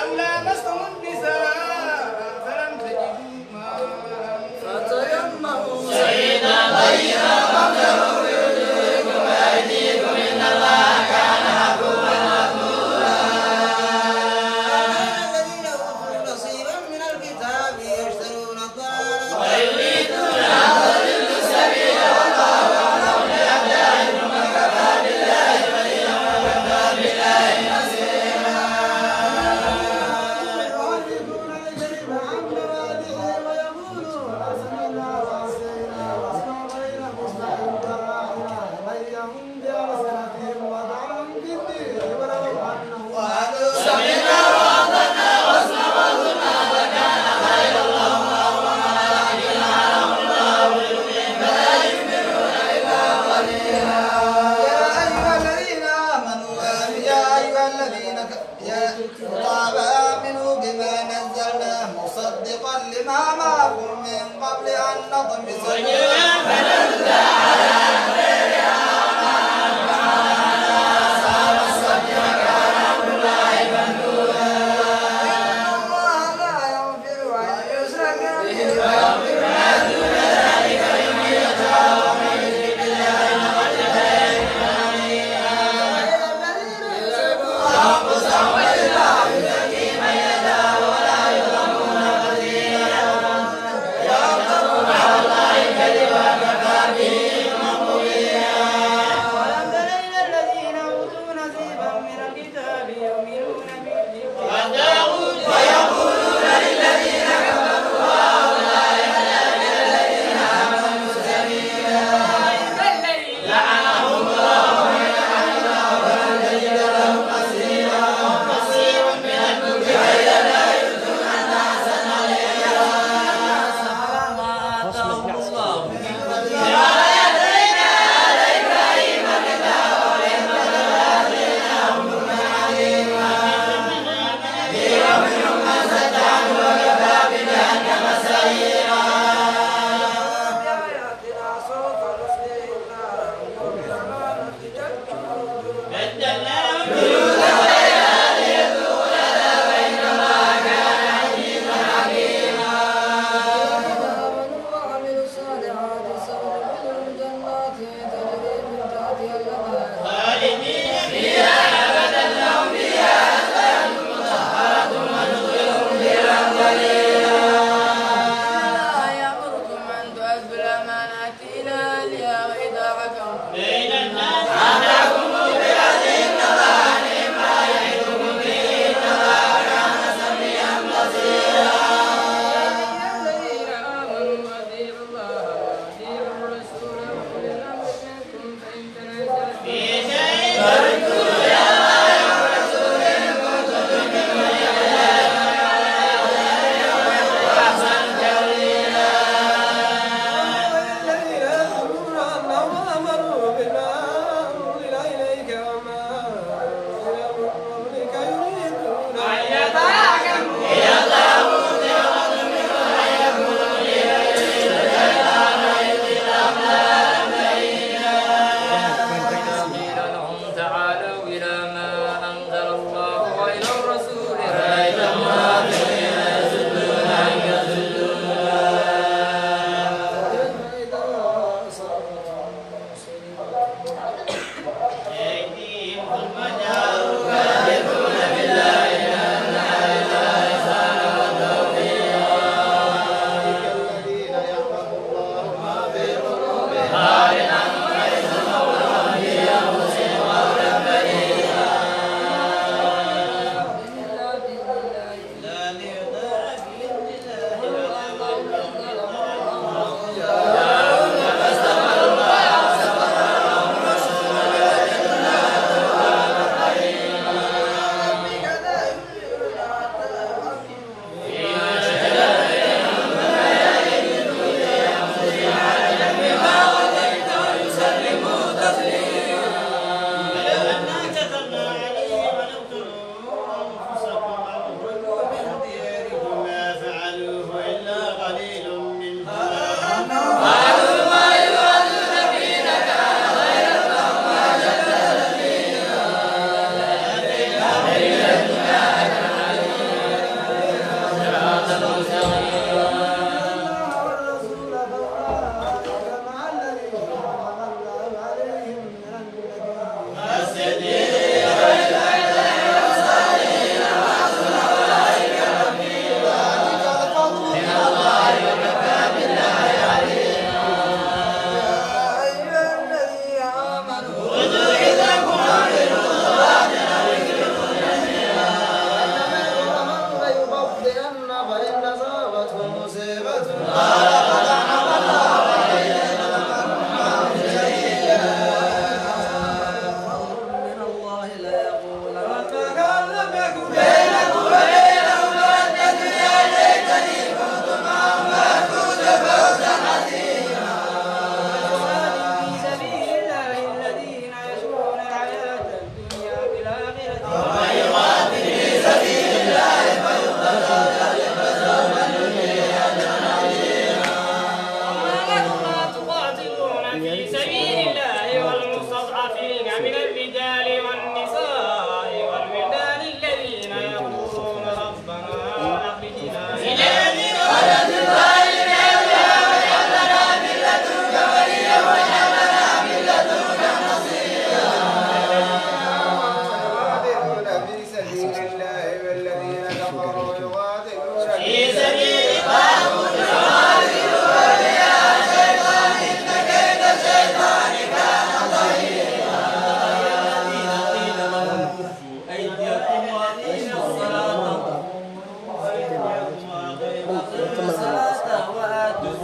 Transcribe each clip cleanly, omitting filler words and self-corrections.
أو لامستم النساء فلم تجدوا ماء فتيمموا سعيدا طيبا فامسحوا بوجوهكم وأيديكم إن الله كان عفوا غفورا. الذين أوتوا نصيبا من الكتاب يشترون الضلالة ويريدون أن تضلوا السبيل والله أعلم بأعدائكم وكفى بالله وليا وكفى بالله نصيرا. مصدقا لما معكم من قبل أن نطمس وجوها فنزل على غيرها أصحاب الصف وكان أمر الله مفعولا. إن الله لا يغفر أن يشرك به ويغفر ما دون ذلك لمن يشاء ومن يشرك بالله فقد كفر أنفسهم والله يزكي من يشاء ولا يظلمون فتيلا يفترون على الله كذبا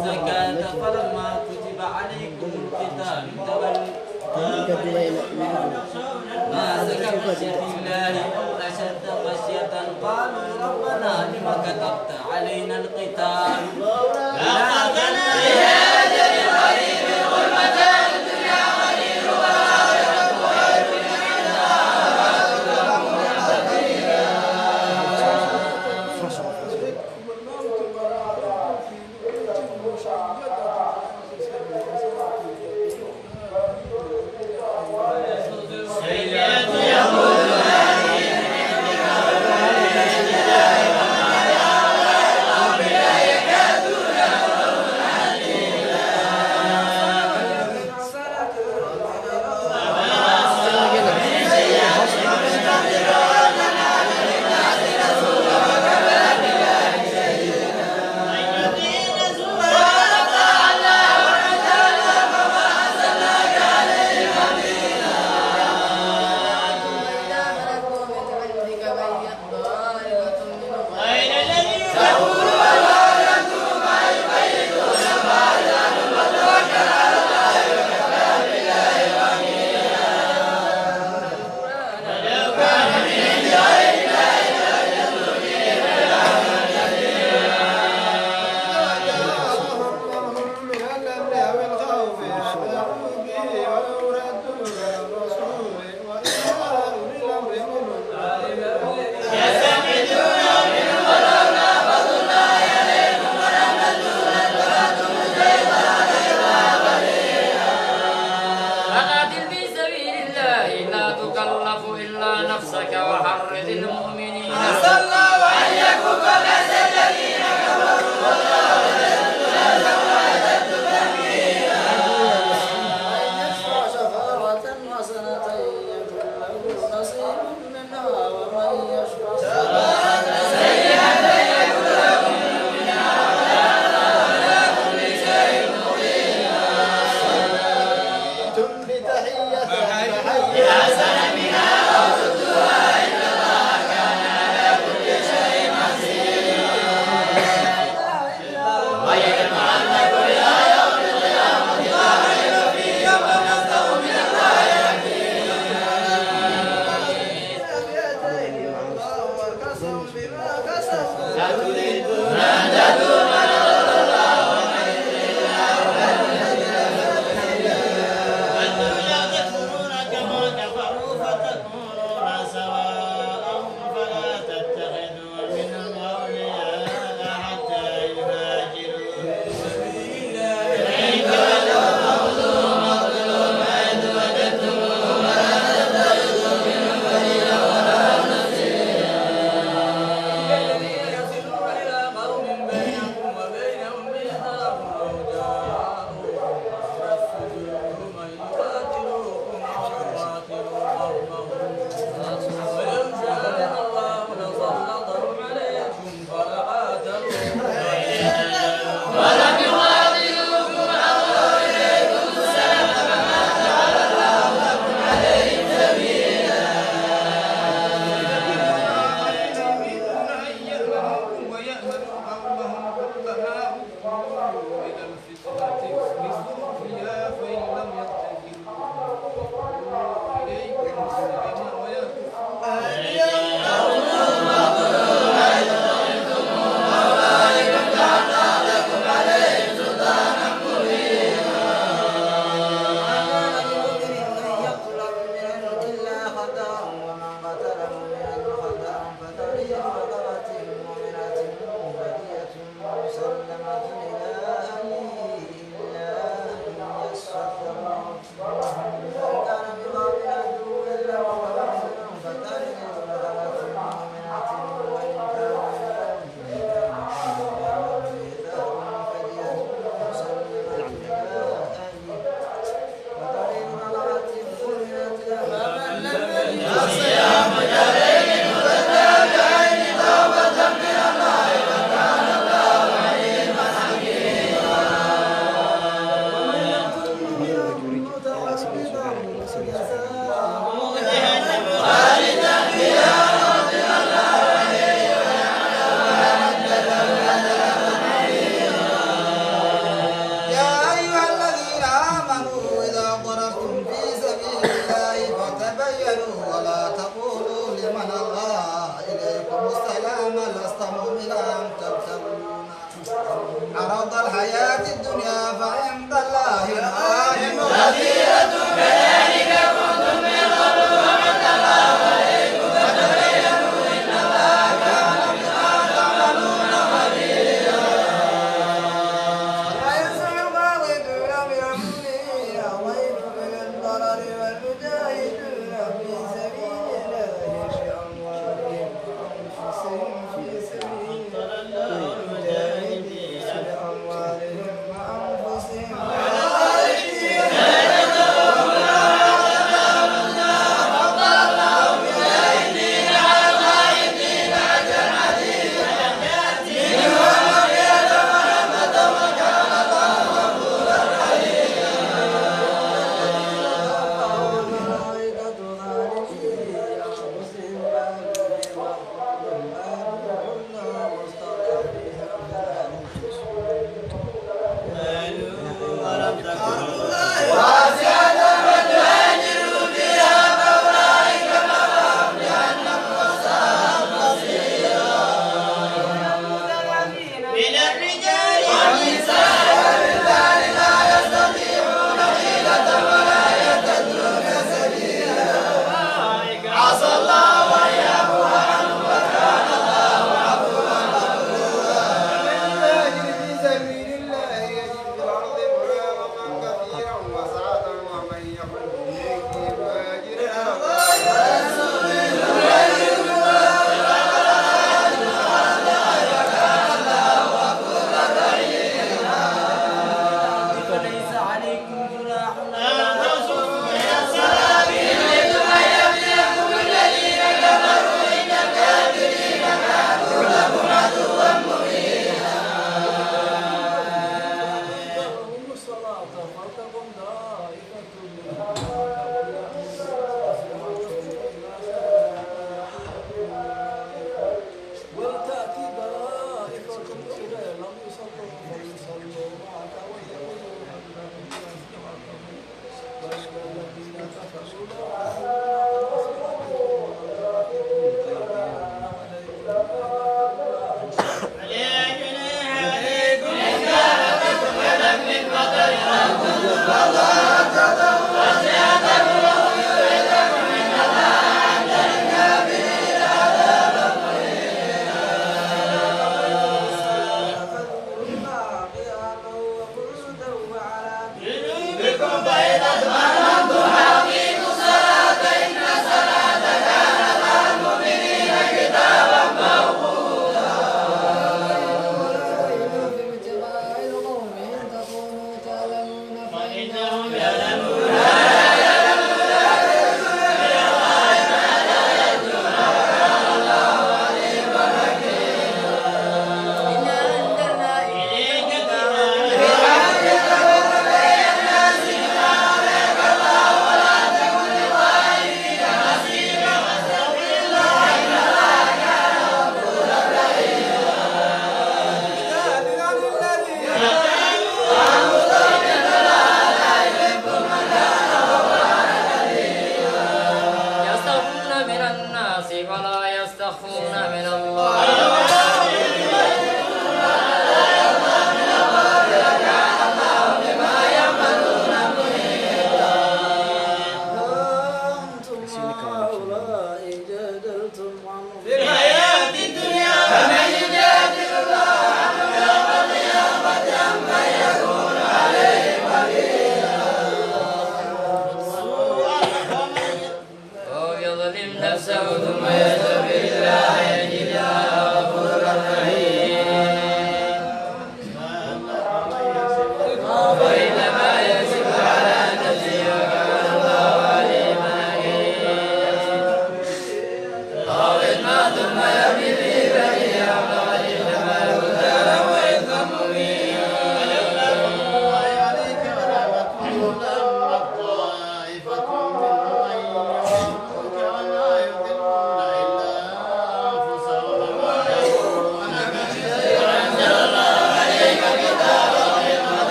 الزكاة فلما كتب عليكم القتال ما زكى خشية الله أو أشد خشية قالوا ربنا لم كتبت علينا القتال لكن في أجل قريب والمتاع الدنيا قليل والآخرة خير لمن آمن مؤمنا تبتغون عرض الحياة الدنيا فعند الله غانم كثيرة كذلك كنتم من قبل فمن الله عليكم فتبينوا إن الله كان بما تعملون خبيرا لا يسمع القاضدون بأمره الغيب من الضرر والمجاهدون في سبيل الله بأموالهم وأنفسهم في سبيل الله المجاهدين بأموالهم وأنفسهم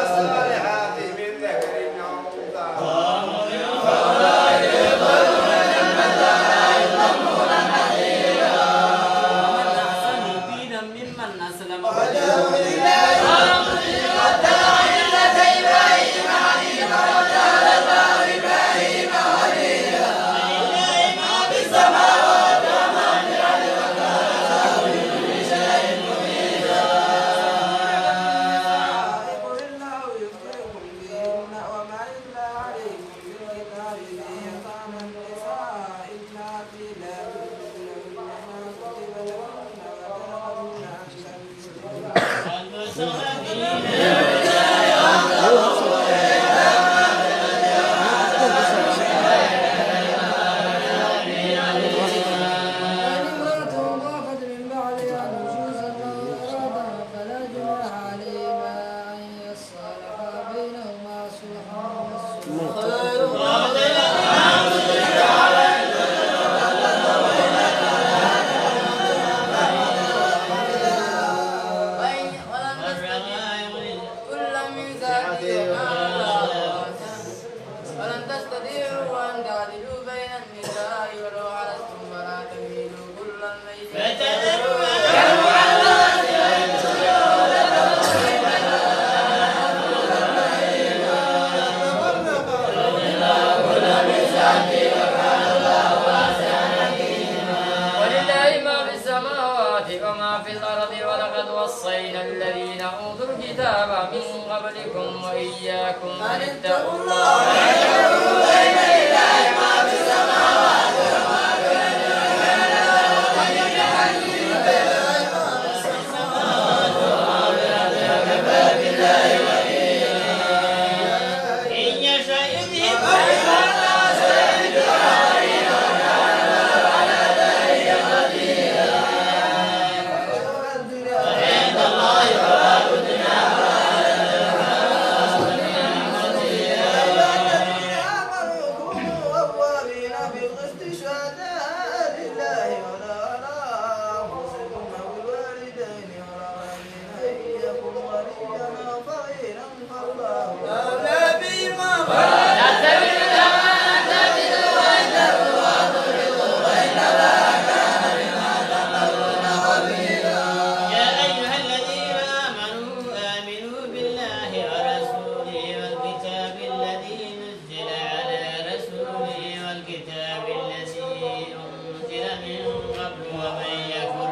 الصالحات من ذكر أو أنثى ومن أحسن دينا ممن أسلم قل الله يفتيكم فيهن وما يتلى عليكم بالكتاب في يتامى النساء اللاتي لا تؤتونهن ما كتب لهن وترغبون أن تنكحوهن وإن امرأة ضافت من بعدها نشوزا أو إرادا فلا جناح عليهما أن يصالحا بينهما صلحا والصلح خير ولن تستطيعوا كل من ذلك ولن تستطيعوا أن تعدلوا بين النساء ولو حرصتم فلا تميلوا كل الميل ولله ما في السماوات وما في الأرض ولقد وصينا الذين أوتوا الكتاب من قبلكم وإياكم أن اتقوا الله أوابين بالقسط شهداء لله ولا على أنفسكم أو الوالدين والأقربين إن يكن وليا أو فقيرا فالله أولى بهما يا أيها الذين آمنوا بالله ورسوله والكتاب الذي نزل على رسوله والكتاب الذي أنزل من قبل ومن يكفر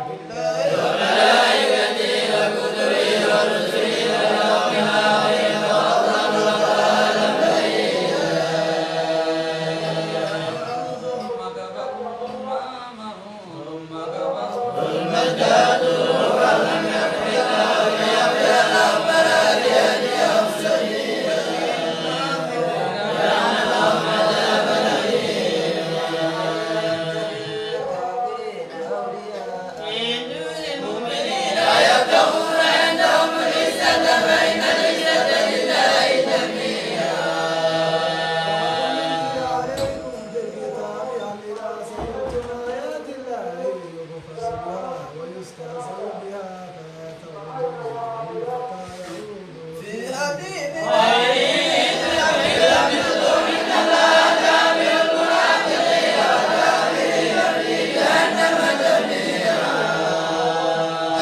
من دون المؤمنين عليكم بالكتاب أن إذا سمعتم آيات الله يكفر بها ويستهزأ بها فلا تغلبوا في حديث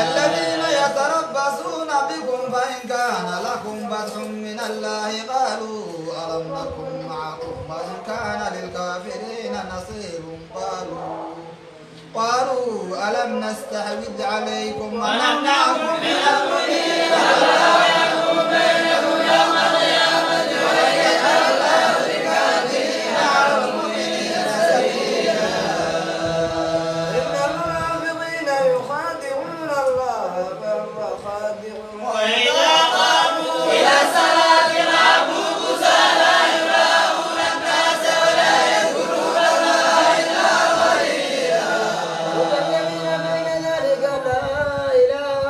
الذين يتربصون بكم فإن كان لكم فتح من الله قالوا ألم نكن معكم وإن كان للكافرين نصير قالوا ألم نستحوذ عليكم ونمنعكم من المؤمنين إن المنافقين يخادعون الله فهو خادعهم وإذا قاموا إلى الصلاة قاموا كسالى يراءون الناس ولا يذكرون الله إلا قليلا مذبذبين بين ذلك لا إله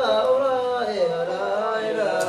هؤلاء ولا إله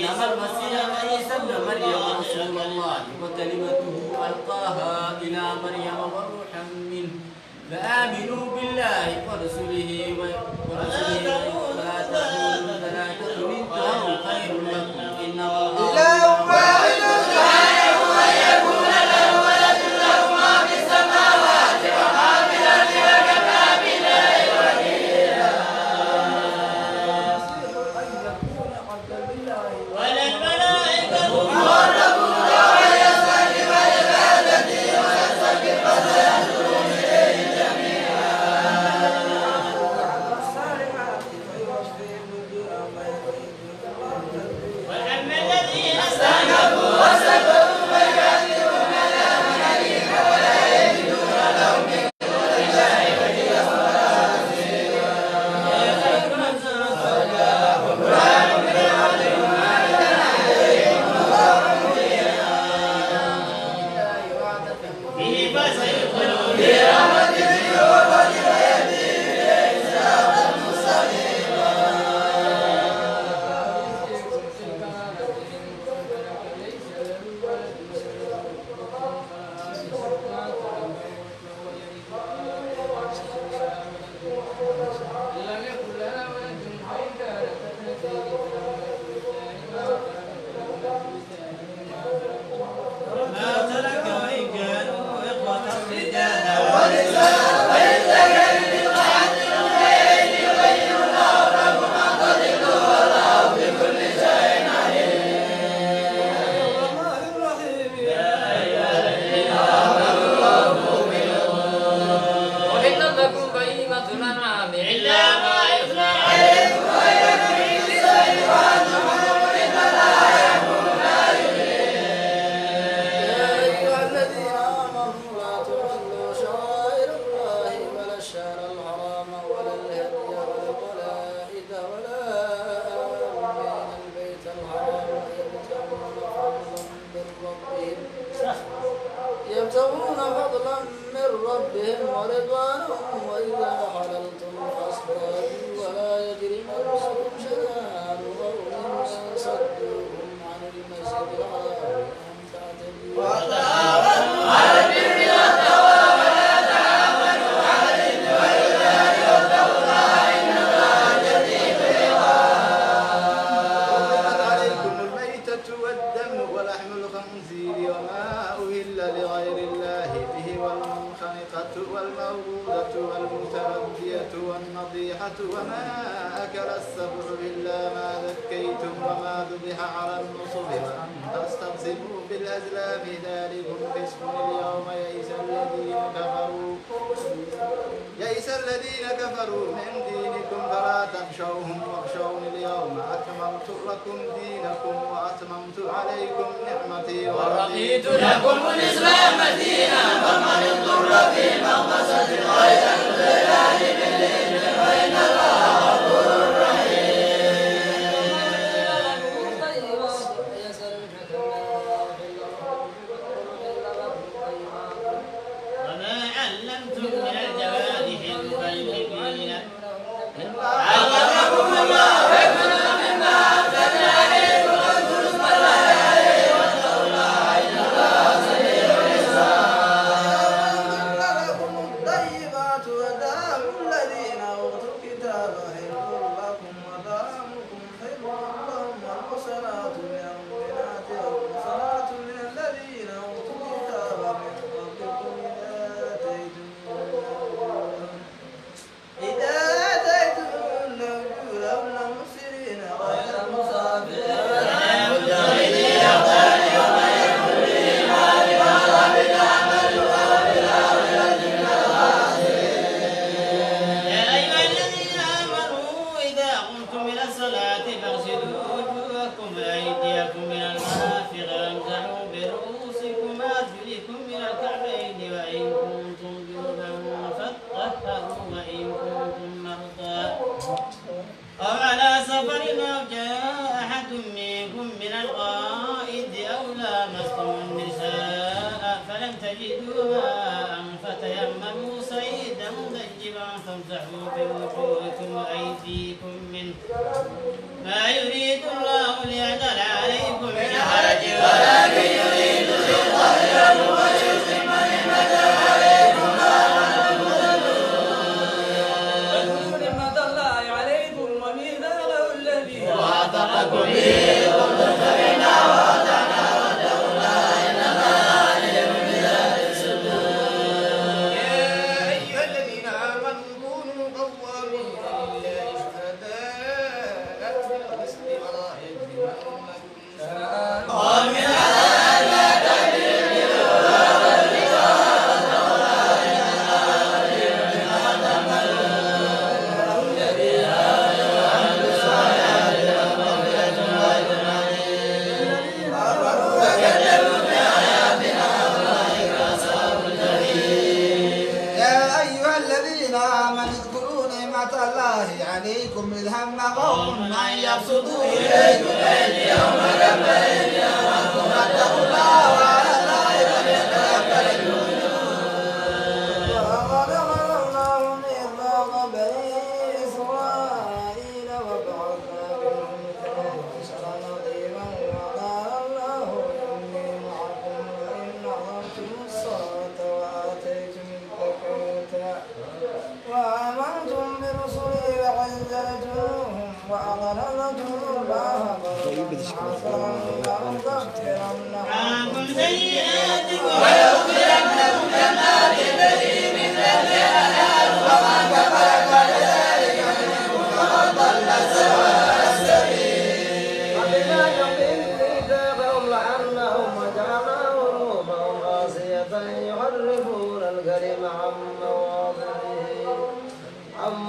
عيسى ابن مريم رسول الله وكلمته ألقاها إلى مريم وروحا منه فآمنوا بالله ورسله ولا تقولوا انتهوا خير لكم إنما الله واحد سبحانه أن يكون له ولد له ما في السماوات وما في الأرض وكفى بالله وكيلا. وللملائكة مقربون ويستكبر عبادتي ويستكبر فسيحشرون إليه جميعا. وأما الذين استكبروا واستكبروا فيكذبون لا مليك ولا يجدون لهم من دون الله وليا ولا نصيرا. قرآن من ربكم عليكم به فسيدخلون برحمته وفضله ويهدي إليه صراطا مستقيما. ما ترك وإن كانوا إخوة رجالا وإن لكم بهيمة الأنعام إلا ما يتلى عليكم يا أيها الذين آمنوا لا تحلوا شعائر الله ولا الشهر الحرام ولا الهدي ولا القلائد ولا آمين البيت الحرام يبتغون فضلا من ربهم ورضوانا وإذا حللتم فاصطادوا ولا يجرمنكم شنآن قوم أن صدوكم عن المسجد الحرام أن تعتدوا وتعاونوا على البر والتقوى ولا تعاونوا على الإثم والعدوان واتقوا الله إن الله شديد العقاب. حرمت عليكم الميتة والدم ولحم الخنزير وما أهل لغير الله به والمنخنقة والموقوذة والمتردية والنطيحة وما أكل السبع إلا ما ذكيتم وما ذبح على النصب وأن تستقسموا بالأزلام ذلكم فسق اليوم يئس الذين كفروا من دينكم فلا تخشوهم واخشون اليوم أكملت لكم دينكم وأتممت عليكم نعمتي ورضيت لكم الإسلام دينا فمن اضطر في مخمصة غير الخلال بالإثم فإن الله غفور وما علمتم من الجوارح المكلفين علمكم الله فكلوا مما أمسكنا عليكم واذكروا اسم الله عليه واتقوا الله إن الله سميع الحساب. لكم الطيبات وجوهكم وأيديكم من المرافق وامسحوا برؤوسكم وأرجلكم من الكعبين وإن كنتم جنبا فاطهروا وإن كنتم مرضى أو على سفر أو جاء أحد منكم من الغائط أو لامستم النساء فلم تجدوا ماء فتيمموا صعيدا طيبا فامسحوا بوجوهكم وأيديكم منه ما يريد الله ليجعل عليكم من حرج ولكن يريد ليطهركم ويتم نعمته عليكم لعلكم واذكروا نعمة الله عليكم وميثاقه الذي وعتقكم به قلتم سمعنا وأطعنا واتقوا الله إن الله عليم بذات الصدور. يا أيها الذين آمنوا كونوا قوامين لله شهداء بالقسط ولا يجرمنكم شنآن ومن يا أيها الذين آمنوا اذكروا نعمة الله عليكم إذ هم قوم أن يبسطوا إليكم أيديهم ويأخذوا فاتقوا الله وعلى الله فليتوكل المؤمنون. وقد أخذ الله ميثاق بني إسرائيل وبعثنا منهم 12 نقيبا وقال الله إني معكم وإن أقمتم الصلاة وآتيتم الزكاة وآمنتم برسلي وعزرتموهم وأقرضتم الله قرضا حسنا لأكفرن عنكم سيئاتكم ويغفرنكم جنات تجري من تحتها الأنهار ومن كفر فكذلك منكم ومن ضل سواء السبيل. وبما يقين ميثاقهم لعنهم وجعلناهم قلوبهم قاسية يحرفون الكلم عن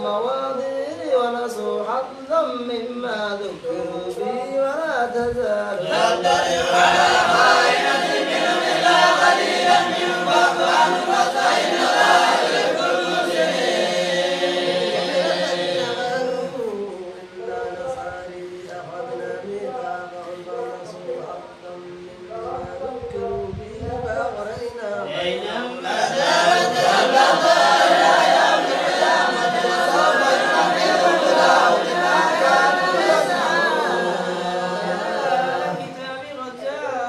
مواضعه ونسوا حظا مما ذكروا به ولا تزال تطلع على خائنة منهم إلا قليلا منهم فاعف عنهم واستعن الله يحب المحسنين. الذين قالوا إنا نصاري أخذنا ميثاقهم فنسوا حظا مما ذكروا به فأغرينا بينهم الكتاب قد جاءكم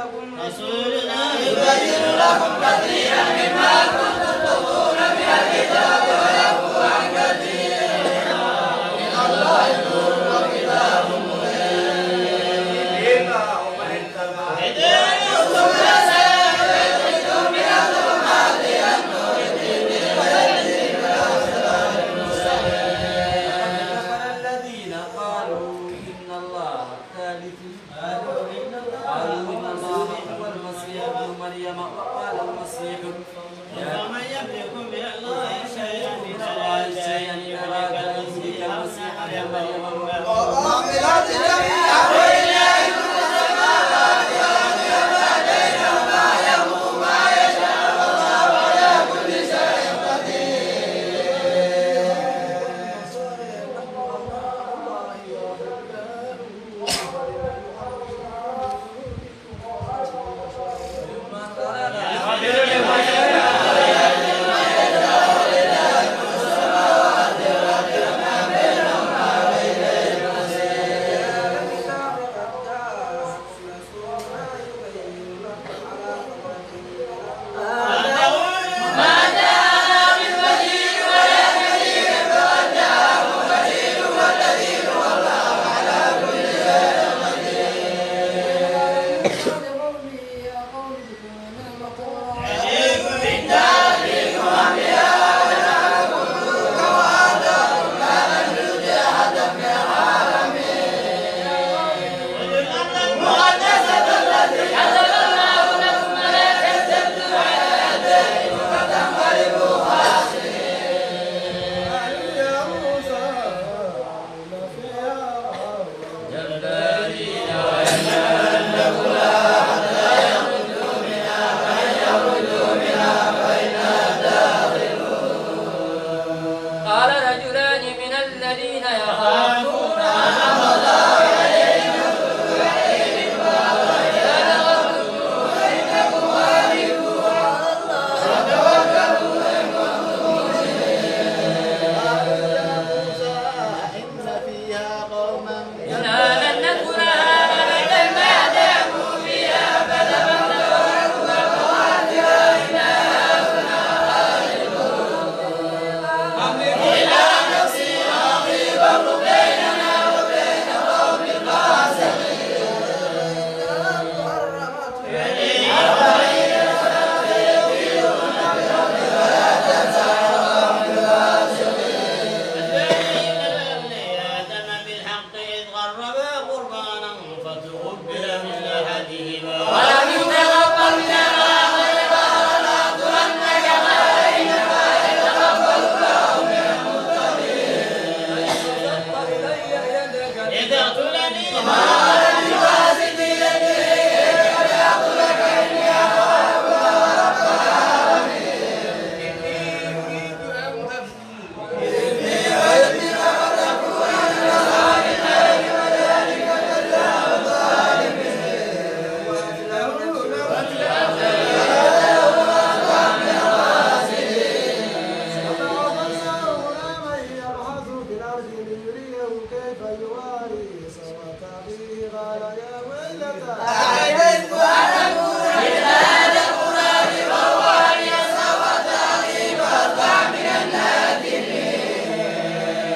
قال يا ويلتى أعجزت أن أكون مثل هذا الغراب وهو أن يسقط أخي فأصبح من النادمين.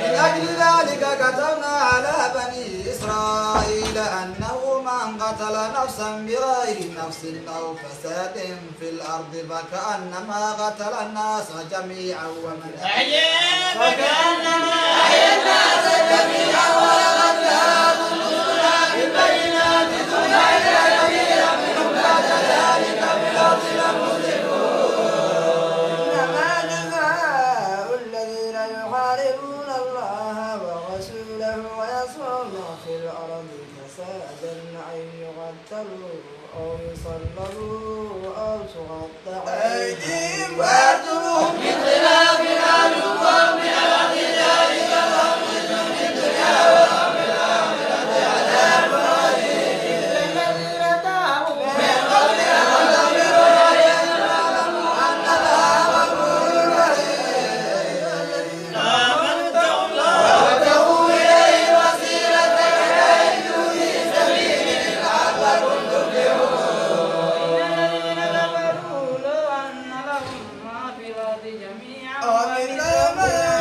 من أجل ذلك كتبنا على بني إسرائيل أنه من قتل نفسا بغير نفس أو فساد في الأرض فكأنما قتل الناس جميعا ومن أحيا فكأنما أحيا الناس جميعا ولقد جاءهم رسلنا بالبينات ثم إن كثيرا منهم بعد ذلك في الأرض لمسرفون. إنما جزاء الذين يحاربون الله ورسوله ويسعون في الأرض فسادا أن يقتلوا أو يصلبوا أو تقطع أيديهم وأرجلهم من خلاف أو ينفوا من الأرض ذلك لهم خزي في الدنيا ولهم في الآخرة عذاب عظيم. إلا الذين تابوا من قبل أن تغفروا عليهم واعلموا أن الله غفور رحيم. آمنوا الله وابتغوا إليه الوسيلة وجاهدوا في سبيله لعلكم تفلحون. الذين كفروا لو أن لهم ما في الأرض جميعا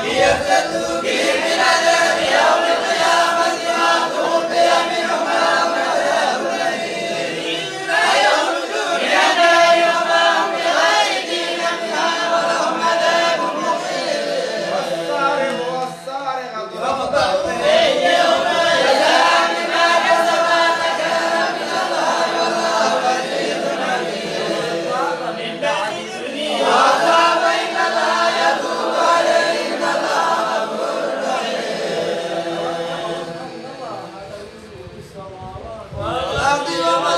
ليفتدوا به من عذاب يوم القيامة ما تخفي منهم ولهم عذاب أليم. لا يخرجون من النار وما هم بخارجين منها ولهم عذاب مقيم. والسارق والسارقة فاقطعوا أيديهما جزاء بما كسبا نكالا من الله والله عزيز حكيم. من بعد الدنيا وأصاب إن الله يتوب عليه إن الله غفور رحيم. والأرض وما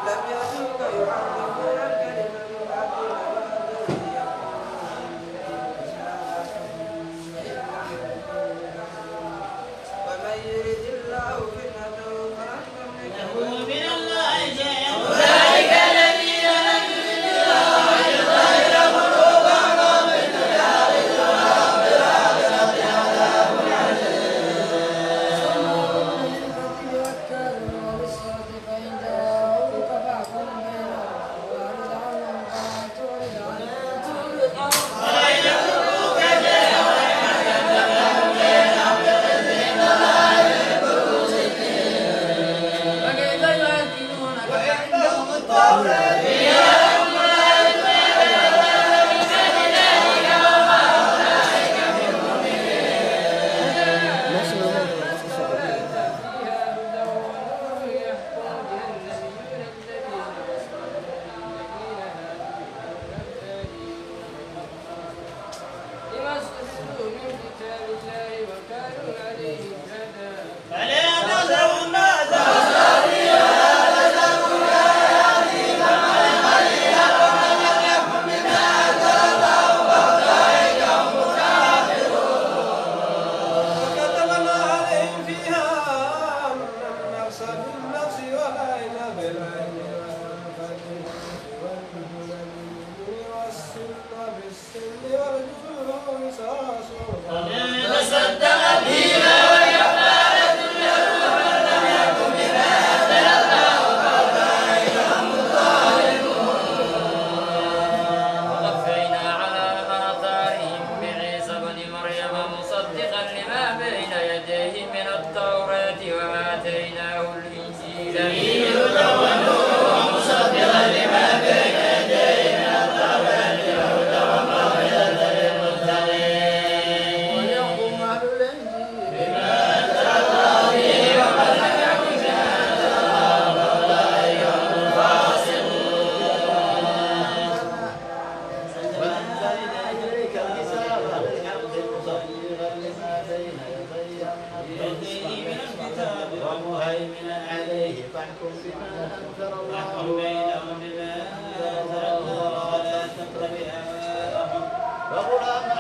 لم يسوك يحرفون الكلمة من بعد ومن يرد الله فتنته فلن تملك له من الله شيئا أولئك الذين لم يرد الله أن يطهر قلوبهم وهم في الدنيا خزي وهم في الآخرة عذاب وكيف يحكمونك وعندهم التوراة فيها حكم الله لما استحسنوا من كتاب الله وكانوا عليه شهداء. فلا تخشوا الناس وكتبنا عليهم فيها أن النفس بالنفس والعين بالعين والسن بالسن والجروح قصاص. تصدق بهما وكفارة له من لم يكن بما أنزل الله فأولئك هم الظالمون. وقفينا على آثارهم بعيسى بن مريم مصدقا لما بين يديه من التوراة وآتيناه الإنجيل فيه هدى ونور ومصدقا لما بين يديه من التوراة وهدى وموعظة للمتقين. ويحكم أهل الإنجيل بما أنزل الله فيه ومن لم يكن بما أنزل الله فأولئك هم الفاسقون. وأنزلنا إليك الكتاب بالحق مصدقا لما بين يديه من الكتاب ومهيمنا عليه فاحكم بما أنزل واحكم الله بينهم بما أنزل الله ولا تتبع أهواءهم وقل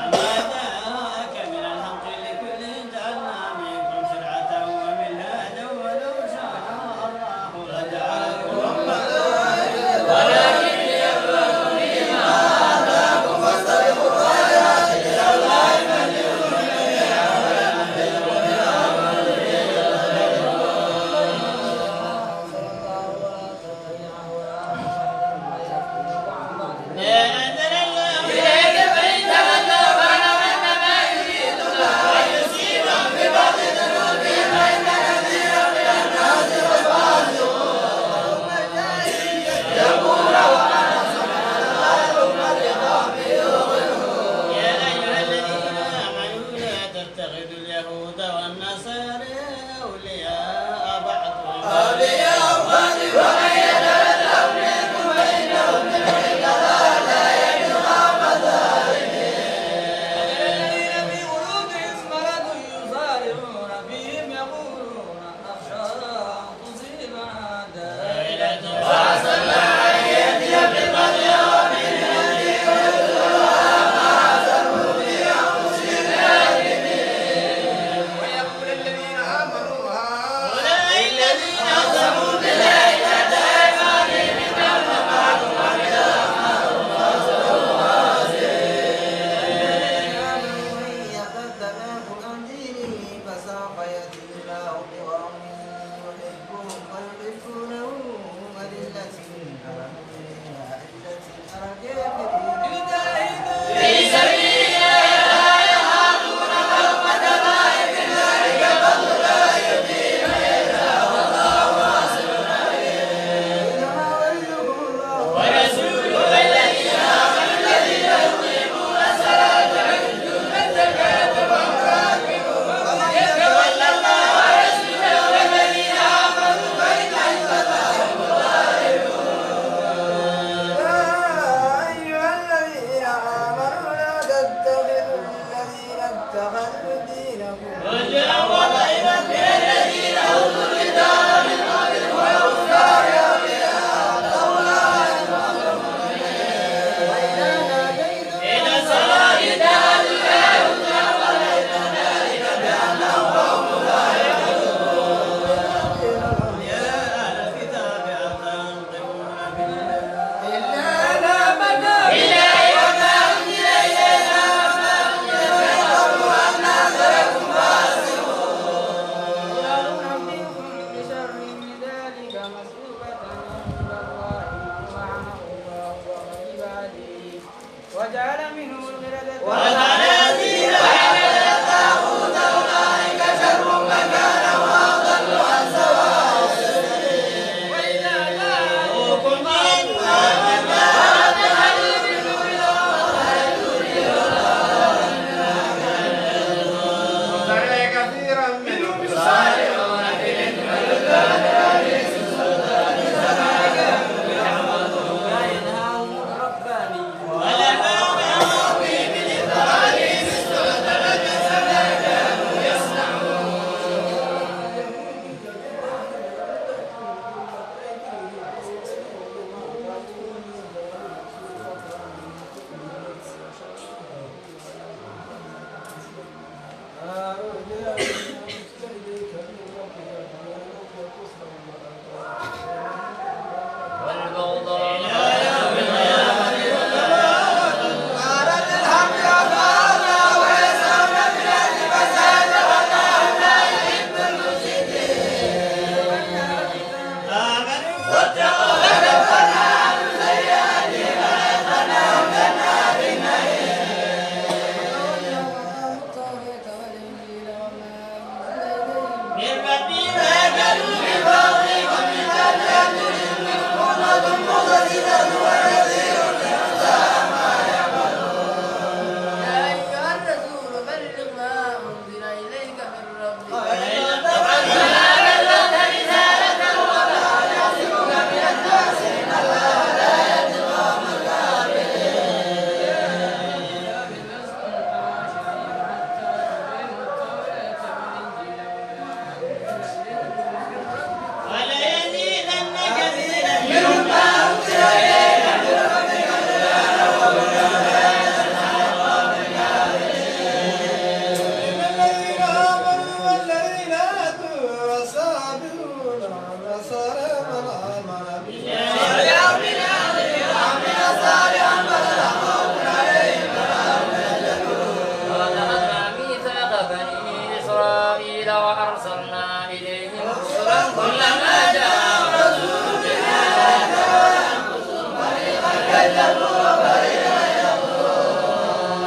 كلما جاء رسول بما لا تهوى أنفسهم فريقا كذبوا وفريقا يقتلون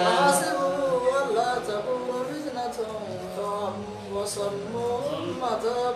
وحسبوا ألا تكون فتنة فهم وصموا ثم تابوا